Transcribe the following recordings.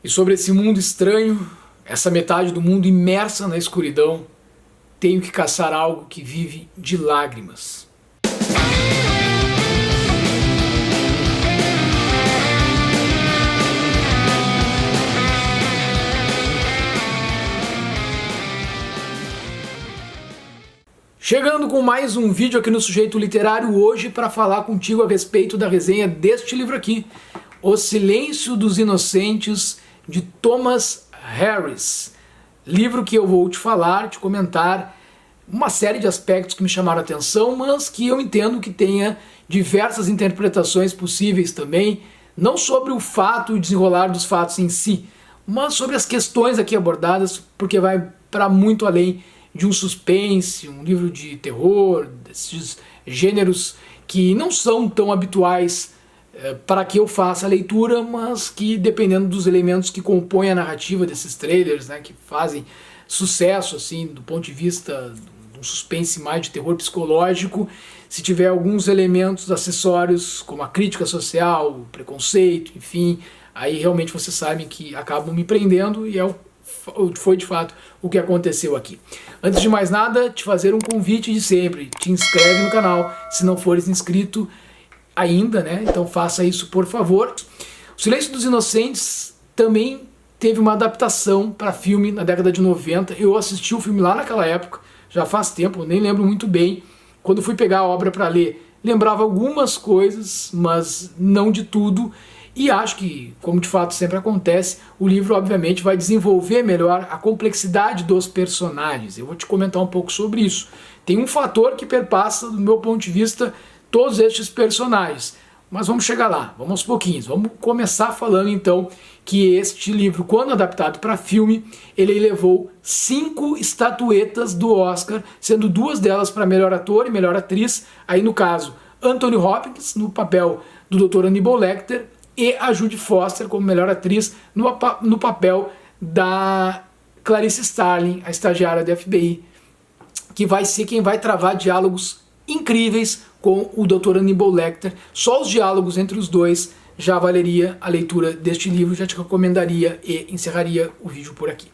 E sobre esse mundo estranho, essa metade do mundo imersa na escuridão, tenho que caçar algo que vive de lágrimas. Chegando com mais um vídeo aqui no Sujeito Literário, hoje para falar contigo a respeito da resenha deste livro aqui, O Silêncio dos Inocentes, de Thomas Harris. Livro que eu vou te falar, te comentar uma série de aspectos que me chamaram a atenção, mas que eu entendo que tenha diversas interpretações possíveis também, não sobre o fato e desenrolar dos fatos em si, mas sobre as questões aqui abordadas, porque vai para muito além de um suspense, um livro de terror, desses gêneros que não são tão habituais para que eu faça a leitura, mas que, dependendo dos elementos que compõem a narrativa desses trailers, né, que fazem sucesso assim, do ponto de vista de um suspense mais de terror psicológico, se tiver alguns elementos acessórios, como a crítica social, o preconceito, enfim, aí realmente vocês sabem que acabam me prendendo, e foi de fato o que aconteceu aqui. Antes de mais nada, te fazer um convite de sempre: te inscreve no canal se não fores inscrito ainda, né? Então faça isso, por favor. O Silêncio dos Inocentes também teve uma adaptação para filme na década de 90. Eu assisti o filme lá naquela época, já faz tempo, nem lembro muito bem. Quando fui pegar a obra para ler, lembrava algumas coisas, mas não de tudo. E acho que, como de fato sempre acontece, o livro obviamente vai desenvolver melhor a complexidade dos personagens. Eu vou te comentar um pouco sobre isso. Tem um fator que perpassa, do meu ponto de vista, todos estes personagens. Mas vamos chegar lá, vamos aos pouquinhos. Vamos começar falando então que este livro, quando adaptado para filme, ele levou 5 estatuetas do Oscar, sendo 2 delas para melhor ator e melhor atriz. Aí no caso, Anthony Hopkins no papel do Dr. Hannibal Lecter, e a Jodie Foster como melhor atriz no papel da Clarice Starling, a estagiária da FBI, que vai ser quem vai travar diálogos incríveis com o Dr. Hannibal Lecter. Só os diálogos entre os dois já valeria a leitura deste livro, já te recomendaria e encerraria o vídeo por aqui.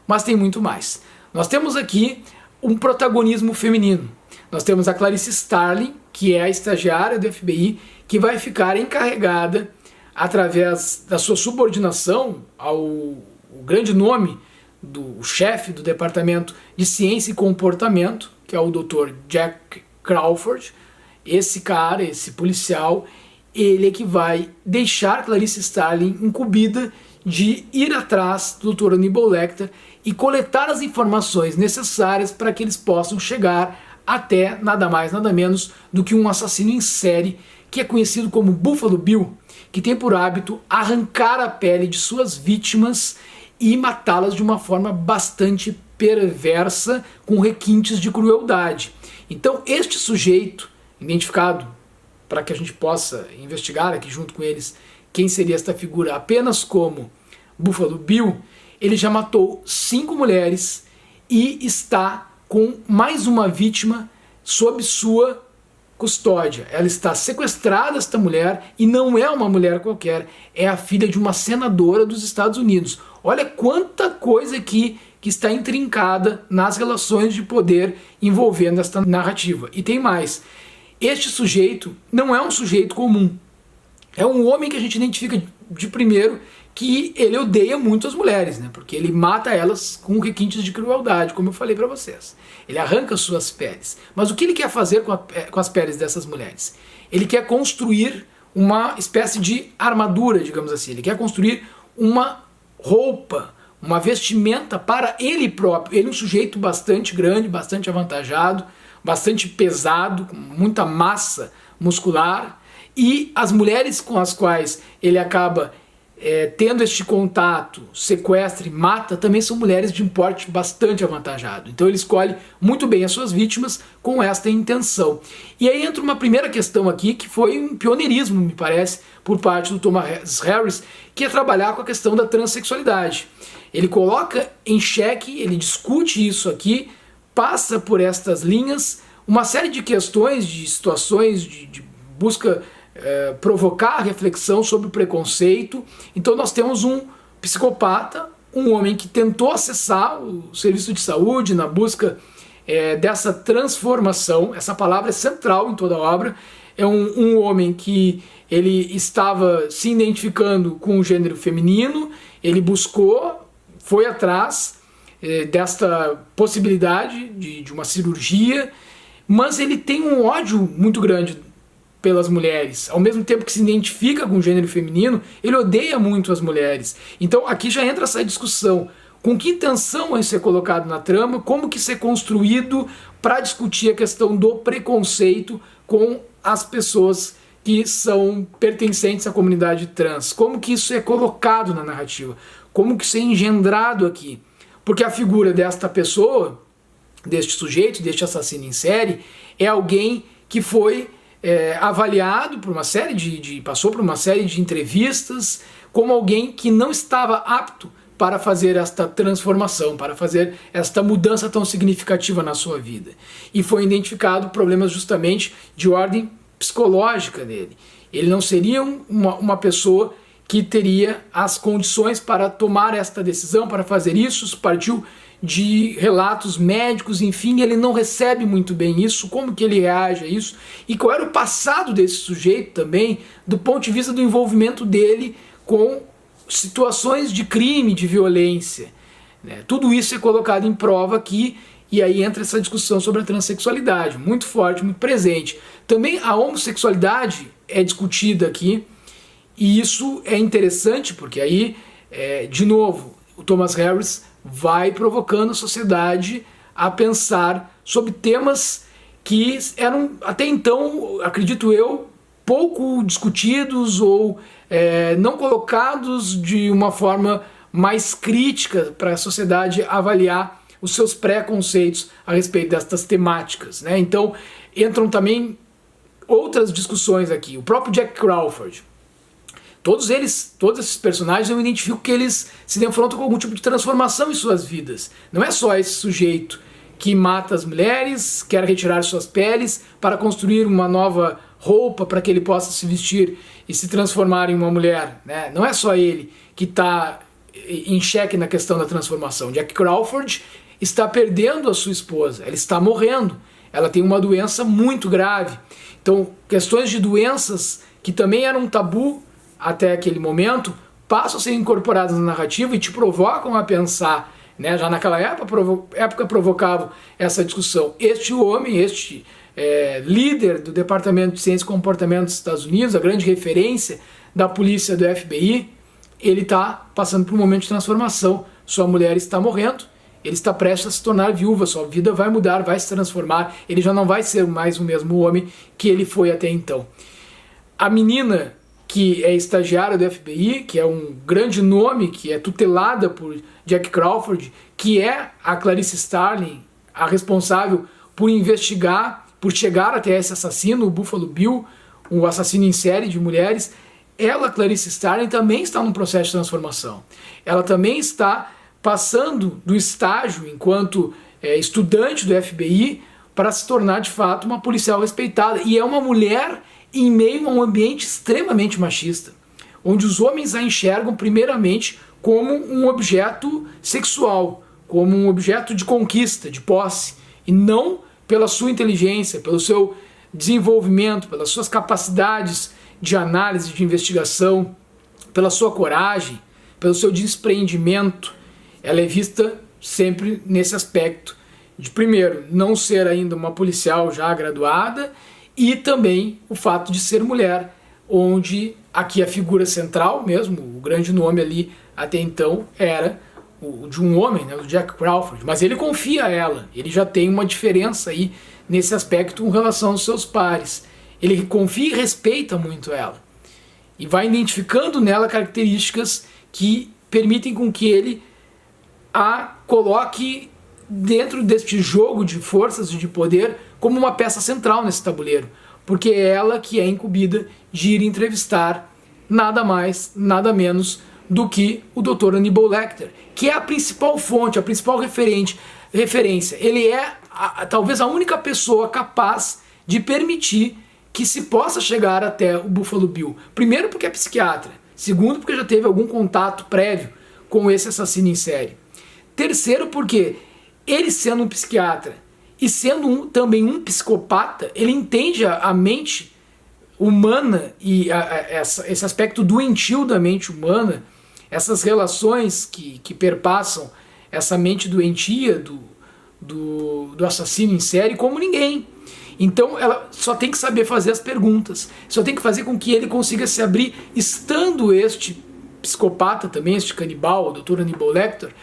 Mas tem muito mais. Nós temos aqui um protagonismo feminino. Nós temos a Clarice Starling, que é a estagiária do FBI, que vai ficar encarregada, através da sua subordinação ao grande nome do chefe do Departamento de Ciência e Comportamento, que é o Dr. Jack Crawford. Esse cara, esse policial, ele é que vai deixar Clarice Starling incumbida de ir atrás do Dr. Hannibal Lecter e coletar as informações necessárias para que eles possam chegar até nada mais, nada menos do que um assassino em série que é conhecido como Buffalo Bill, que tem por hábito arrancar a pele de suas vítimas e matá-las de uma forma bastante perversa, com requintes de crueldade. Então este sujeito, identificado para que a gente possa investigar aqui junto com eles quem seria esta figura apenas como Buffalo Bill, ele já matou 5 mulheres e está com mais uma vítima sob sua custódia. Ela está sequestrada, esta mulher, e não é uma mulher qualquer, é a filha de uma senadora dos Estados Unidos. Olha quanta coisa aqui que está intrincada nas relações de poder envolvendo esta narrativa. E tem mais. Este sujeito não é um sujeito comum. É um homem que a gente identifica de primeiro que ele odeia muito as mulheres, né? Porque ele mata elas com requintes de crueldade, como eu falei para vocês. Ele arranca suas peles. Mas o que ele quer fazer com as peles dessas mulheres? Ele quer construir uma espécie de armadura, digamos assim. Ele quer construir uma roupa, uma vestimenta para ele próprio. Ele é um sujeito bastante grande, bastante avantajado, bastante pesado, com muita massa muscular. E as mulheres com as quais ele acaba tendo este contato, sequestra e mata, também são mulheres de um porte bastante avantajado. Então ele escolhe muito bem as suas vítimas com esta intenção. E aí entra uma primeira questão aqui, que foi um pioneirismo, me parece, por parte do Thomas Harris, que é trabalhar com a questão da transexualidade. Ele coloca em xeque, ele discute isso aqui, passa por estas linhas, uma série de questões, de situações, de busca provocar reflexão sobre o preconceito. Então nós temos um psicopata, um homem que tentou acessar o serviço de saúde na busca dessa transformação. Essa palavra é central em toda a obra. É um homem que ele estava se identificando com o gênero feminino, ele buscou, foi atrás desta possibilidade de uma cirurgia, mas ele tem um ódio muito grande pelas mulheres. Ao mesmo tempo que se identifica com o gênero feminino, ele odeia muito as mulheres. Então aqui já entra essa discussão. Com que intenção isso é colocado na trama? Como que isso é construído para discutir a questão do preconceito com as pessoas que são pertencentes à comunidade trans? Como que isso é colocado na narrativa? Como que isso é engendrado aqui? Porque a figura desta pessoa, deste sujeito, deste assassino em série, é alguém que foi avaliado por uma série passou por uma série de entrevistas como alguém que não estava apto para fazer esta transformação, para fazer esta mudança tão significativa na sua vida. E foi identificado problemas justamente de ordem psicológica dele. Ele não seria uma pessoa que teria as condições para tomar esta decisão, para fazer isso. Partiu de relatos médicos, enfim, ele não recebe muito bem isso, como que ele reage a isso, e qual era o passado desse sujeito também, do ponto de vista do envolvimento dele com situações de crime, de violência. Tudo isso é colocado em prova aqui, e aí entra essa discussão sobre a transexualidade, muito forte, muito presente. Também a homossexualidade é discutida aqui, e isso é interessante, porque aí, de novo, o Thomas Harris vai provocando a sociedade a pensar sobre temas que eram, até então, acredito eu, pouco discutidos ou não colocados de uma forma mais crítica para a sociedade avaliar os seus preconceitos a respeito destas temáticas, né? Então entram também outras discussões aqui. O próprio Jack Crawford. Todos esses personagens, eu identifico que eles se defrontam com algum tipo de transformação em suas vidas. Não é só esse sujeito que mata as mulheres, quer retirar suas peles para construir uma nova roupa para que ele possa se vestir e se transformar em uma mulher, né? Não é só ele que está em xeque na questão da transformação. Jack Crawford está perdendo a sua esposa, ela está morrendo, ela tem uma doença muito grave. Então, questões de doenças que também eram um tabu até aquele momento, passam a ser incorporadas na narrativa e te provocam a pensar, né? Já naquela época provocavam essa discussão. Este homem, líder do Departamento de Ciência e Comportamento dos Estados Unidos, a grande referência da polícia do FBI, ele está passando por um momento de transformação. Sua mulher está morrendo, ele está prestes a se tornar viúva, sua vida vai mudar, vai se transformar, ele já não vai ser mais o mesmo homem que ele foi até então. A menina que é estagiária do FBI, que é um grande nome, que é tutelada por Jack Crawford, que é a Clarice Starling, a responsável por investigar, por chegar até esse assassino, o Buffalo Bill, um assassino em série de mulheres. Ela, Clarice Starling, também está num processo de transformação. Ela também está passando do estágio enquanto estudante do FBI para se tornar de fato uma policial respeitada. E é uma mulher em meio a um ambiente extremamente machista, onde os homens a enxergam primeiramente como um objeto sexual, como um objeto de conquista, de posse, e não pela sua inteligência, pelo seu desenvolvimento, pelas suas capacidades de análise, de investigação, pela sua coragem, pelo seu despreendimento. Ela é vista sempre nesse aspecto de, primeiro, não ser ainda uma policial já graduada, e também o fato de ser mulher, onde aqui a figura central mesmo, o grande nome ali até então era o de um homem, né, o Jack Crawford, mas ele confia a ela, ele já tem uma diferença aí nesse aspecto em relação aos seus pares. Ele confia e respeita muito ela, e vai identificando nela características que permitem com que ele a coloque dentro deste jogo de forças e de poder como uma peça central nesse tabuleiro, porque é ela que é incumbida de ir entrevistar nada mais, nada menos do que o Dr. Hannibal Lecter, que é a principal fonte, a principal referência. Ele é talvez a única pessoa capaz de permitir que se possa chegar até o Buffalo Bill. Primeiro porque é psiquiatra, segundo porque já teve algum contato prévio com esse assassino em série. Terceiro, porque ele sendo um psiquiatra e sendo também um psicopata, ele entende a mente humana e esse aspecto doentio da mente humana, essas relações que perpassam essa mente doentia do assassino em série como ninguém. Então ela só tem que saber fazer as perguntas, só tem que fazer com que ele consiga se abrir, estando este psicopata também, este canibal, o Dr. Hannibal Lecter,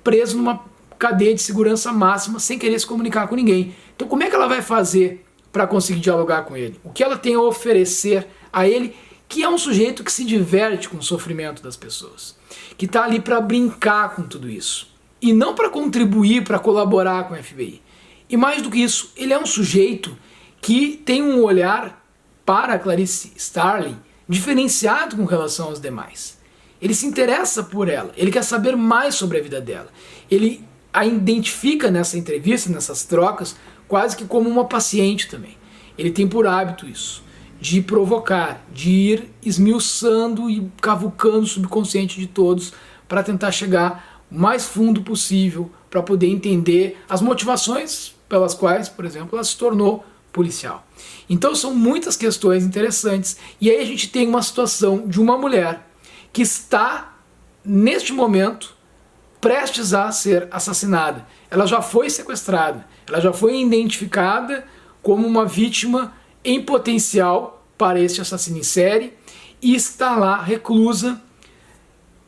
preso numa cadeia de segurança máxima, sem querer se comunicar com ninguém. Então como é que ela vai fazer para conseguir dialogar com ele? O que ela tem a oferecer a ele, que é um sujeito que se diverte com o sofrimento das pessoas, que está ali para brincar com tudo isso, e não para contribuir, para colaborar com o FBI. E mais do que isso, ele é um sujeito que tem um olhar para a Clarice Starling diferenciado com relação aos demais. Ele se interessa por ela, ele quer saber mais sobre a vida dela. Ele a identifica nessa entrevista, nessas trocas, quase que como uma paciente também. Ele tem por hábito isso, de provocar, de ir esmiuçando e cavucando o subconsciente de todos para tentar chegar o mais fundo possível, para poder entender as motivações pelas quais, por exemplo, ela se tornou policial. Então são muitas questões interessantes, e aí a gente tem uma situação de uma mulher que está, neste momento, prestes a ser assassinada. Ela já foi sequestrada, ela já foi identificada como uma vítima em potencial para este assassino em série, e está lá reclusa,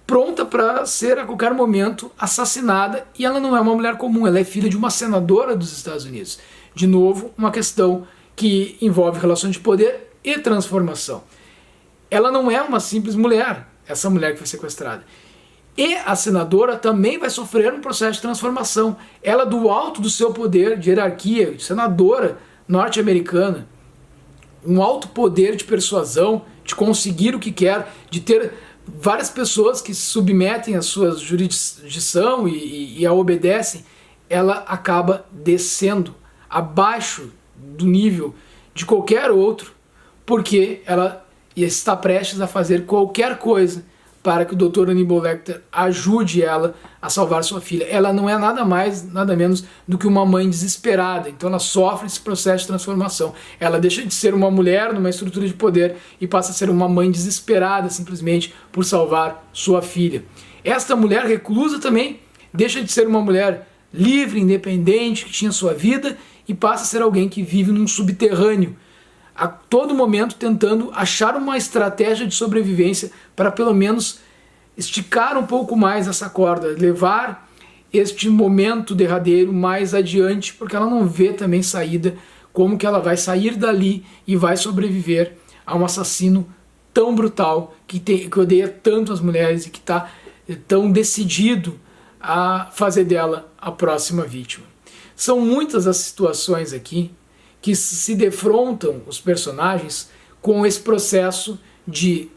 pronta para ser a qualquer momento assassinada, e ela não é uma mulher comum, ela é filha de uma senadora dos Estados Unidos. De novo, uma questão que envolve relações de poder e transformação. Ela não é uma simples mulher, essa mulher que foi sequestrada. E a senadora também vai sofrer um processo de transformação. Ela, do alto do seu poder de hierarquia, de senadora norte-americana, um alto poder de persuasão, de conseguir o que quer, de ter várias pessoas que se submetem à sua jurisdição e a obedecem, ela acaba descendo abaixo do nível de qualquer outro, porque ela está prestes a fazer qualquer coisa para que o Dr. Hannibal Lecter ajude ela a salvar sua filha. Ela não é nada mais, nada menos do que uma mãe desesperada, então ela sofre esse processo de transformação. Ela deixa de ser uma mulher numa estrutura de poder e passa a ser uma mãe desesperada simplesmente por salvar sua filha. Esta mulher reclusa também deixa de ser uma mulher livre, independente, que tinha sua vida, e passa a ser alguém que vive num subterrâneo, a todo momento tentando achar uma estratégia de sobrevivência para pelo menos esticar um pouco mais essa corda, levar este momento derradeiro mais adiante, porque ela não vê também saída, como que ela vai sair dali e vai sobreviver a um assassino tão brutal, que odeia tanto as mulheres e que está tão decidido a fazer dela a próxima vítima. São muitas as situações aqui que se defrontam os personagens com esse processo de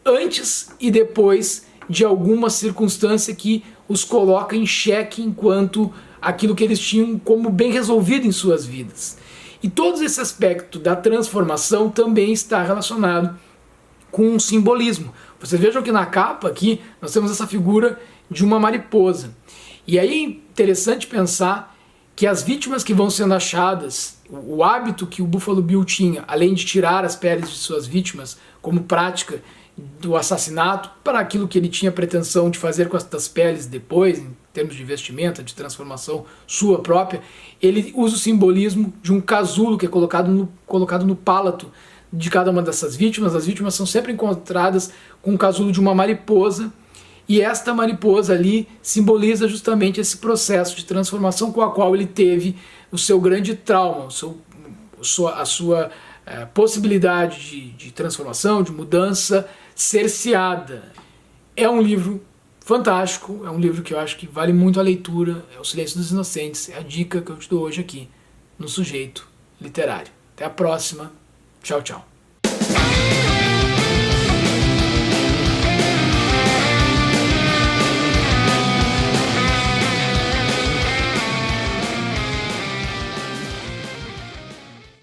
antes e depois de alguma circunstância que os coloca em xeque enquanto aquilo que eles tinham como bem resolvido em suas vidas. E todo esse aspecto da transformação também está relacionado com um simbolismo. Vocês vejam que na capa aqui nós temos essa figura de uma mariposa. E aí é interessante pensar que as vítimas que vão sendo achadas, o hábito que o Buffalo Bill tinha, além de tirar as peles de suas vítimas como prática do assassinato, para aquilo que ele tinha pretensão de fazer com estas peles depois, em termos de vestimenta, de transformação sua própria, ele usa o simbolismo de um casulo que é colocado no palato de cada uma dessas vítimas. As vítimas são sempre encontradas com o casulo de uma mariposa, e esta mariposa ali simboliza justamente esse processo de transformação com a qual ele teve o seu grande trauma, a sua possibilidade de transformação, de mudança cerceada. É um livro fantástico, é um livro que eu acho que vale muito a leitura, é O Silêncio dos Inocentes, é a dica que eu te dou hoje aqui no Sujeito Literário. Até a próxima, tchau, tchau.